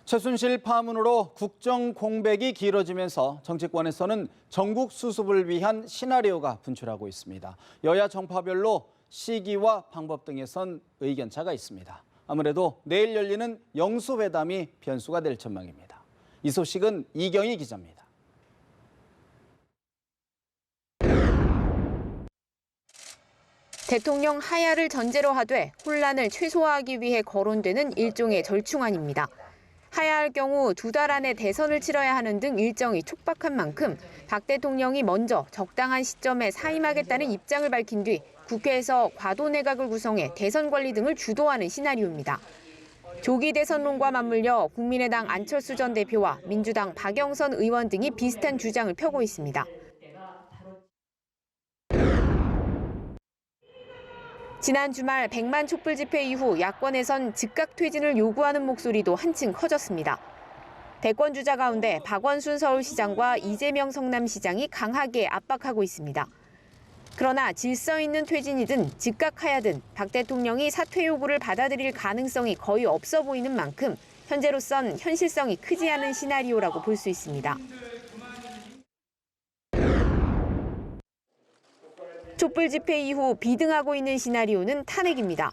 최순실 파문으로 국정 공백이 길어지면서 정치권에서는 전국 수습을 위한 시나리오가 분출하고 있습니다. 여야 정파별로 시기와 방법 등에선 의견차가 있습니다. 아무래도 내일 열리는 영수회담이 변수가 될 전망입니다. 이 소식은 이경희 기자입니다. 대통령 하야를 전제로 하되 혼란을 최소화하기 위해 거론되는 일종의 절충안입니다. 하야할 경우 2달 안에 대선을 치러야 하는 등 일정이 촉박한 만큼 박 대통령이 먼저 적당한 시점에 사임하겠다는 입장을 밝힌 뒤 국회에서 과도내각을 구성해 대선 관리 등을 주도하는 시나리오입니다. 조기 대선론과 맞물려 국민의당 안철수 전 대표와 민주당 박영선 의원 등이 비슷한 주장을 펴고 있습니다. 지난 주말 100만 촛불 집회 이후 야권에선 즉각 퇴진을 요구하는 목소리도 한층 커졌습니다. 대권 주자 가운데 박원순 서울시장과 이재명 성남시장이 강하게 압박하고 있습니다. 그러나 질서 있는 퇴진이든 즉각 하야든 박 대통령이 사퇴 요구를 받아들일 가능성이 거의 없어 보이는 만큼 현재로선 현실성이 크지 않은 시나리오라고 볼 수 있습니다. 촛불 집회 이후 비등하고 있는 시나리오는 탄핵입니다.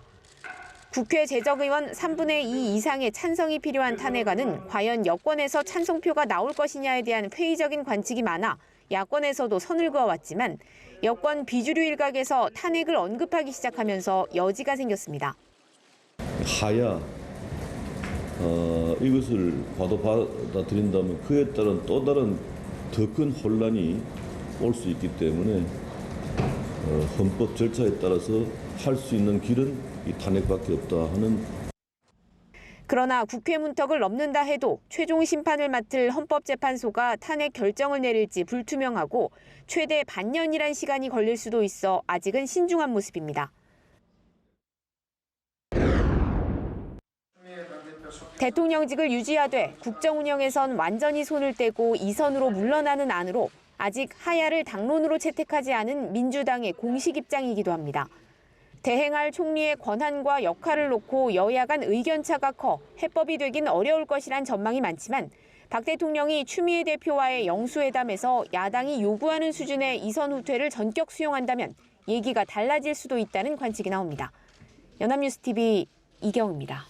국회 재적의원 3분의 2 이상의 찬성이 필요한 탄핵안은 과연 여권에서 찬성표가 나올 것이냐에 대한 회의적인 관측이 많아 야권에서도 선을 그어왔지만 여권 비주류 일각에서 탄핵을 언급하기 시작하면서 여지가 생겼습니다. 하야 이것을 받아들인다면 그에 따른 또 다른 더 큰 혼란이 올 수 있기 때문에 헌법 절차에 따라서 할 수 있는 길은 이 탄핵밖에 없다 하는. 그러나 국회 문턱을 넘는다 해도 최종 심판을 맡을 헌법재판소가 탄핵 결정을 내릴지 불투명하고 최대 반년이란 시간이 걸릴 수도 있어 아직은 신중한 모습입니다. 대통령직을 유지하되 국정 운영에선 완전히 손을 떼고 이선으로 물러나는 안으로 아직 하야를 당론으로 채택하지 않은 민주당의 공식 입장이기도 합니다. 대행할 총리의 권한과 역할을 놓고 여야 간 의견차가 커 해법이 되긴 어려울 것이란 전망이 많지만 박 대통령이 추미애 대표와의 영수회담에서 야당이 요구하는 수준의 이선 후퇴를 전격 수용한다면 얘기가 달라질 수도 있다는 관측이 나옵니다. 연합뉴스TV 이경희입니다.